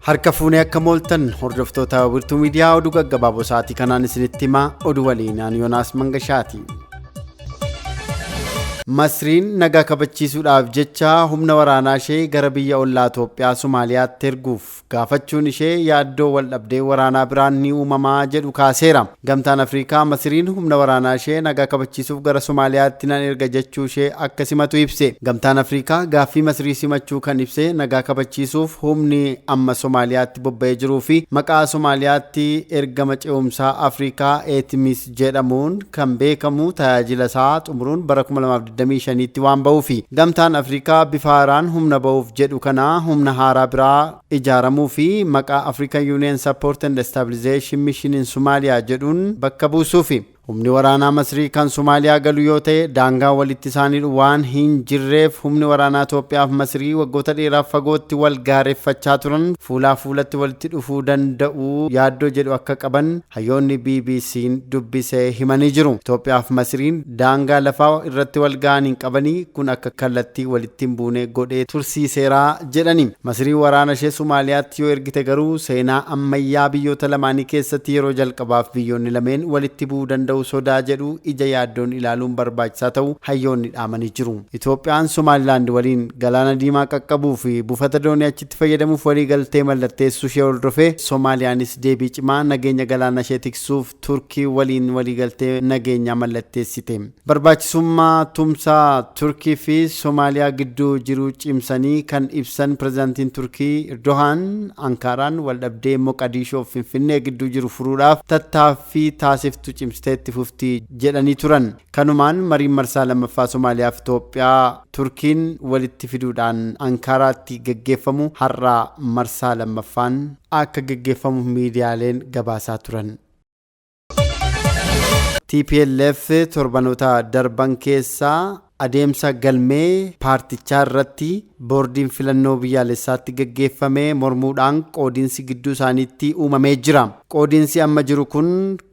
Harka fuunee akka mooltan hordoftoota Wirtuu Miidiyaa oduu gaggabaaboo sa'aatii kanaan isinitti himaa oduu waliin ani Yoonaas Mangashaati. Masriin nagaa kabachiisuudhaaf jecha humna waraanaa ishee gara biyya ollaa Itoophiyaa Somaaliyaatti erguuf gaafachuun ishee yaaddoo wal dhabdee waraanaa biraan ni uumamaa jedhu kaaseera. Gamtaan Afrikaa Masriin humna waraanaa ishee nagaa kabachiisuuf gara Somaaliyaatti nan erga jechuu ishee akka simatu ibse. Gamtaan Afrikaa gaaffii Masrii simachuu kan ibse nagaa kabachiisuuf humni amma Somaaliyaatti bobba'ee jiruu fi maqaa Somaaliyaatti ergama ce'umsaa Afrikaa ATMIS jedhamuun kan beekamu tajaajila isaa xumuruun bara 2025tti waan ba'uufi gamtaan Afrikaa bifa haaraan humna ba'uuf jedhu kana humna haaraa biraa ijaaramuu fi maqaa African Union Support and Stabilization Mission in Somalia jedhuun bakka buusuufi. Humni waraanaa Masrii kan Somaaliyaa galu yoo ta'e daangaa walitti isaanii waan hin jirreef humni waraanaa Itoophiyaa fi Masrii waggoota dheeraaf fagootti wal gaareffachaa turan fuulaa fuulatti walitti dhufuu danda'u yaaddoo jedhu akka qaban hayyoonni BBC'n dubbisee himanii jiru. Itoophiyaa fi Masriin daangaa lafaa irratti wal ga'an hin qabanii kun akka kallattii walitti hin buune godhee tursiiseera jedhani. Masrii waraana ishee Somaaliyaatti yoo ergite garuu seenaa ammayyaa biyyoota lamaanii keessatti yeroo jalqabaaf biyyoonni lameen walitti bu'uu danda'u sodaa jedhu ija yaaddoon ilaaluun barbaachisaa ta'u hayyoonni dhaamanii jiru. Itoophiyaan Somaalilaand waliin galaana diimaa qaqqabuu fi buufata doonii achitti fayyadamuuf walii galtee mallatteessuu ishee hordofee Soomaaliyaanis deebii cimaa nageenya galaana ishee tiksuuf Turkii waliin walii galtee nageenyaa mallatteessite. Barbaachisummaa tumsaa Turkii fi Soomaaliyaa gidduu jiru cimsanii kan ibsan pirezidaantiin Turkii Erdogan Ankaraan waldhabdee Moqadishoo fi Finfinnee gidduu jiru furuudhaaf tattaaffii taasiftu cimsiteetti fuftii jedhanii turan. Kanumaan mariin marsaa lammaffaa Somaaliyaa fi Itoophiyaa Turkiin walitti fiduudhaan Ankaraatti gaggeeffamu har'a marsaa lammaffaan akka gaggeeffamu miidiyaaleen gabaasaa turan. TPLF torbanoota darban keessaa adeemsa galmee paartichaa irratti boordiin filannoo biyyaalessaatti gaggeeffame mormuudhaan qoodiinsi gidduu isaaniitti uumamee jira. Qoodiinsi amma jiru kun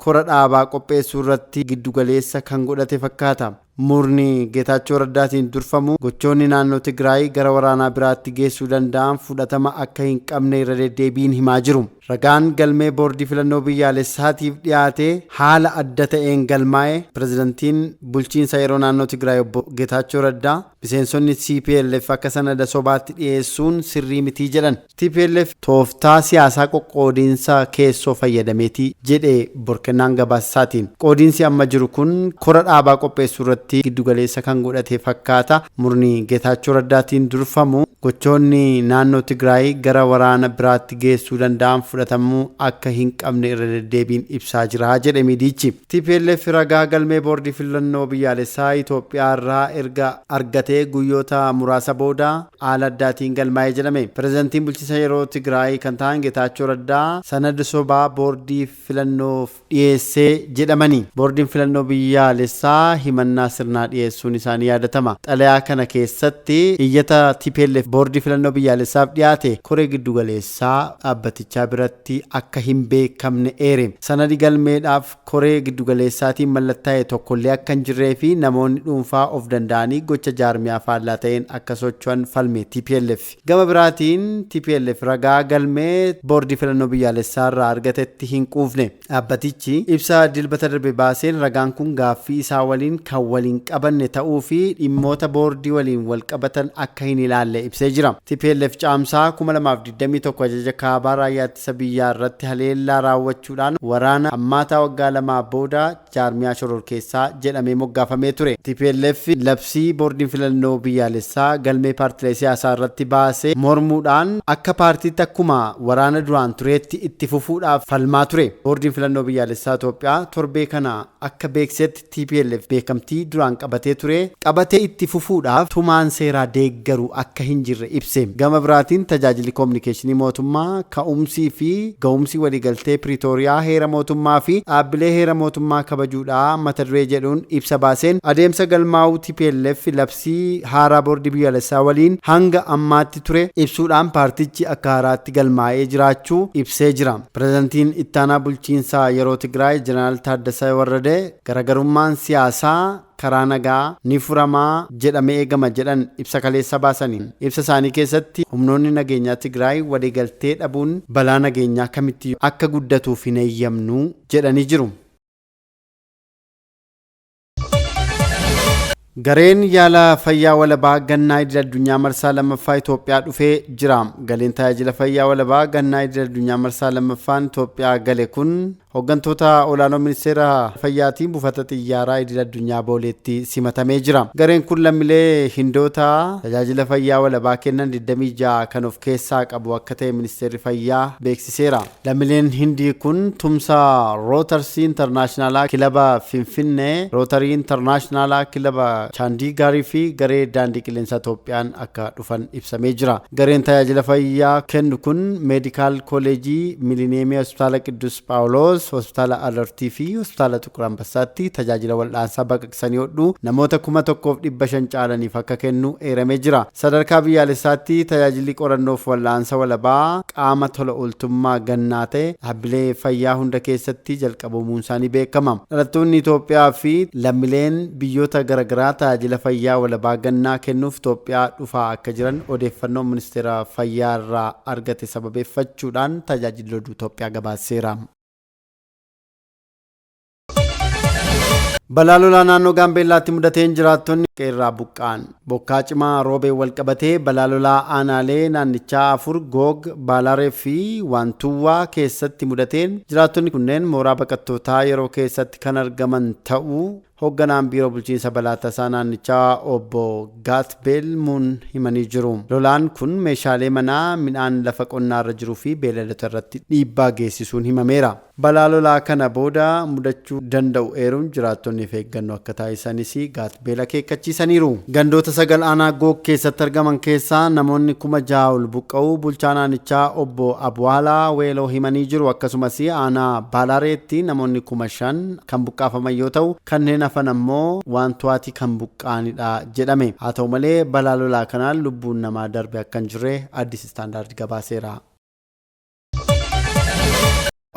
kora dhaabaa qopheessuu irratti giddugaleessa kan godhate fakkaata. Murni Geetaachoo Raddaatiin durfamu gochoonni naannoo Tigraay gara waraanaa biraatti geessuu danda'an fudhatama akka hin qabne irra deddeebiin himaa jiru. Ragaan galmee boordii filannoo biyyaalessaatiif dhiyaate haala adda ta'een galmaa'e pirezidantiin bulchiinsa yeroo naannoo Tigraay obbo Geetaachoo Raddaa miseensonni TPLF akka sanada sobaatti dhiyeessuun sirrii mitii jedhan. TPLF tooftaa siyaasaa qoqqoodiinsa keessoo fayyadameeti jedhe borkennaan gabaasaatiin. Qoodiinsi amma jiru kun kora dhaabaa qopheessuu irratti giddugaleessa kan godhate fakkaata. Murni Geetaachoo Raddaatiin durfamu gochoonni naannoo Tigraay gara waraana biraatti geessuu danda'an fudhatamuu akka hin qabne irra deddeebiin ibsaa jira jedhe miidichi. TPLF ragaa galmee boordii filannoo biyyaalessaa Itoophiyaa irraa erga argatee guyyoota muraasa booda haala addaatiin galmaa'ee jedhame. Pirezidaantiin bulchiinsa yeroo Tigraay kan ta'an Geetaachoo Raddaa sanada sobaa boordii filannoof dhiyeessee jedhamani. Boordiin filannoo biyyaalessaa himannaa sirnaa dhiyeessuun isaanii yaadatama. Xalayaa kana keessatti iyyata TPLF boordii filannoo biyyaalessaaf dhiyaate koree giddugaleessaa dhaabbatichaa biratti akka hin beekamne eere. Sanadi galmeedhaaf koree giddugaleessaatiin mallattaa'e tokkollee akka hin jirree fi namoonni dhuunfaa of danda'anii gocha jaarmiyaa faallaa ta'een akka socho'an falme TPLF. Gama biraatiin TPLF ragaa galmee boordii filannoo biyyaalessaa irraa argatetti hin quufne. Dhaabbatichi ibsa dilbata darbe baaseen ragaan kun gaaffii isaa waliin kan waliin qabanne ta'uu fi dhimmoota boordii waliin wal qabatan akka hin ilaalle ibsee jira. TPLF caamsaa 2021 ajaja kaabaa raayyaa ittisa biyyaa irratti haleellaa raawwachuudhaan waraana hammaataa waggaa lamaa booda jaarmiyaa shororkeessaa jedhamee moggaafamee ture. TPLF labsii boordiin filannoo biyyaalessaa galmee paartilee siyaasaa irratti baasee mormuudhaan akka paartiitti akkuma waraana duraan tureetti itti fufuudhaaf falmaa ture. Boordiin filannoo biyyaalessaa Itoophiyaa torbee kana akka beeksetti TPLF beekamtii duraan qabatee ture qabatee itti fufuudhaaf tumaan seeraa deeggaru akka hin jirre ibse. Gama biraatiin tajaajilli koominikeeshinii mootummaa ka'umsii fi ga'umsi waliigaltee Piriitooriyaa heera mootummaa fi dhaabbilee heera mootummaa kabajuudhaa mata duree jedhuun ibsa baaseen adeemsa galmaa'uu TPLF labsii haaraa boordii biyyaalessaa waliin hanga ammaatti ture ibsuudhaan paartichi akka haaraatti galmaa'ee jiraachuu ibsee jira. Pirezidaantiin ittaanaa bulchiinsaa yeroo Tigraay Jeneraal Taaddasaa Warradee garaagarummaan siyaasaa karaa nagaa ni furamaa jedhamee eegama jedhan ibsa kaleessa baasaniin. Ibsa isaanii keessatti humnoonni nageenyaa Tigraay waliigaltee dhabuun balaa nageenyaa kamitti akka guddatuuf hin eeyyamnu jedhanii jiru. Gareen yaala fayyaa walabaa gannaa idil addunyaa marsaa lammaffaa Itoophiyaa dhufee jira. Galeen tajaajila fayyaa walabaa gannaa idil addunyaa marsaa lammaffaan Itoophiyaa gale kun hooggantoota olaanoo ministeera fayyaatiin buufata xiyyaaraa idil addunyaa booleetti simatamee jira. Gareen kun lammiilee hindoota tajaajila fayyaa walabaa kennan 26 kan of keessaa qabu akka ta'e ministeerri fayyaa beeksiseera. Lammiileen hindii kun tumsa Rootarii Intarnaashinaala kilaba Finfinnee, Rootarii Intarnaashinaala kilaba Chaandigaarii fi garee daandii qilleensaa Itoophiyaan akka dhufan ibsamee jira. Gareen tajaajila fayyaa kennu kun meedikaal kooleejii Milineemii Hospitaala Qidduus Phaawulos, Hospitaala Alertii fi Hospitaala Xuqur Ambassaatti tajaajila wal'aansaa baqaqsanii hodhuu namoota 1,500 caalaniif akka kennu eeramee jira. Sadarkaa biyyaalessaatti tajaajilli qorannoof wal'aansa walabaa qaama tola ooltummaa gannaa ta'e dhaabbilee fayyaa hunda keessatti jalqabamuun isaanii beekama. Dhalattoonni Itoophiyaa fi lammiileen biyyoota garaagaraa tajaajila fayyaa walabaa gannaa kennuuf Itoophiyaa dhufaa akka jiran odeeffannoo ministeera fayyaa irraa argate sababeeffachuudhaan tajaajilli oduu Itoophiyaa gabaaseera. Balaa lolaa naannoo Gaambeellaatti mudateen jiraattonni qeerraa buqqaan. Bokkaa cimaa roobee wal qabatee balaa lolaa aanaalee naannichaa 4 Goog, Baalaree fi Waantuwwaa keessatti mudateen jiraattonni kunneen mooraa baqattootaa yeroo keessatti kan argaman ta'uu hoogganaan biiroo bulchiinsa balaa tasaa naannichaa obbo Gaatbeelmuun himanii jiru. Lolaan kun meeshaalee manaa, midhaan lafa qonnaa irra jiruu fi beelladoota irratti dhiibbaa geessisuun himameera. Balaa lolaa kana booda mudachuu danda'u eeruun jiraattonniif eeggannoo akka taasisanis Gaatbeel akeekkachiisaniiru. Gandoota 9 aanaa Goog keessatti argaman keessaa namoonni 6,000 ol buqqa'uu bulchaa naannichaa obbo Abwaalaa Weeloo himanii jiru. Akkasumas aanaa Baalareetti namoonni 5,000 kan buqqaafaman yoo ta'u kanneen hafan ammoo Waantuwaatii kan buqqaanidha jedhame. Haa ta'u malee balaa lolaa kanaan lubbuun namaa darbe akka hin jirre Addis Istaandaard gabaaseera.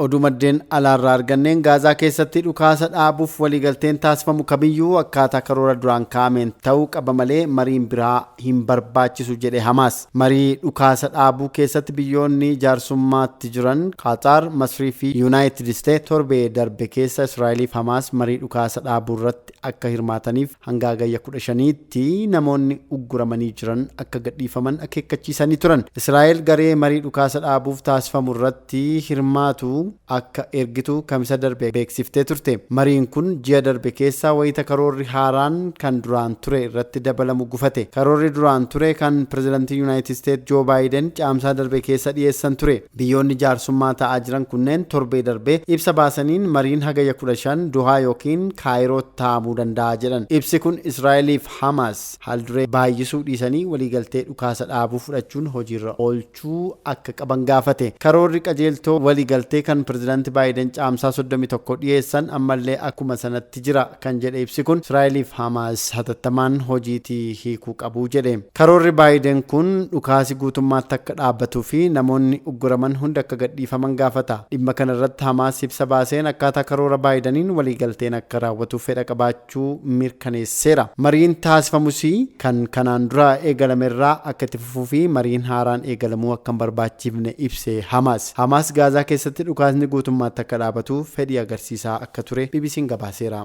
Oduu maddeen alaarraa arganneen Gaazaa keessatti dhukaasa dhaabuuf waliigalteen taasifamu kamiyyuu akkaataa karoora duraan kaa'ameen ta'uu qaba malee mariin biraa hin barbaachisu jedhe Hamaas. Marii dhukaasa dhaabuu keessatti biyyoonni jaarsummaatti jiran Qaataar, Masrii fi Yuunaayitid Isteet torbee darbe keessa Israa'eliif Hamaas marii dhukaasa dhaabuu irratti akka hirmaataniif hanga hagayya 15tti namoonni ugguramanii jiran akka gadhiifaman akeekkachiisanii turan. Israa'el garee marii dhukaasa dhaabuuf taasifamu irratti hirmaatu akka ergitu kamisa darbe beeksiftee turte. Mariin kun ji'a darbe keessa wayita karoorri haaraan kan duraan ture irratti dabalamu gufate. Karoorri duraan ture kan pirezidaantii Yuunaayitid Isteet Joo Baayiden caamsaa darbe keessa dhiyeessan ture. Biyyoonni jaarsummaa ta'aa jiran kunneen torbee darbe ibsa baasaniin mariin hagayya 15 Duhaa yookiin Kaayirootti taa'amuu danda'a jedhan. Ibsi kun Israa'eliif Hamaas haalduree baay'isuu dhiisanii waliigaltee dhukaasa dhaabuu fudhachuun hojiirra oolchuu akka qaban gaafate. Karoorri qajeeltoo waliigaltee kan pirezidaantii Baayiden caamsaa 31 dhiyeessan ammallee akkuma sanatti jira kan jedhe ibsi kun Israa'eliif Hamaas hatattamaan hojiitii hiikuu qabu jedhe. Karoorri Baayiden kun dhukaasi guutummaatti akka dhaabbatuu fi namoonni ugguraman hundi akka gadhiifaman gaafata. Dhimma kana irratti Hamaas ibsa baaseen akkaataa karoora Baayideniin waliigalteen akka raawwatuuf fedha qabaachuu mirkaneesseera. Mariin taasifamus kan kanaan dura eegalamerraa akka itti fufuu fi mariin haaraan eegalamuu akka hin barbaachifne ibse Hamaas. Hamaas Gaazaa keessatti dhukaasni guutummaatti akka dhaabatuuf fedhii agarsiisaa akka ture BBC'n gabaaseera.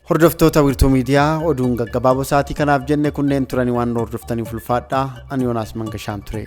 Hordoftoota Wiirtuu Miidiyaa oduun gaggabaaboo sa'aatii kanaaf jenne kunneen turanii waan hordoftaniif ulfaadhaa. Ani Yoonaas Mangashaan ture.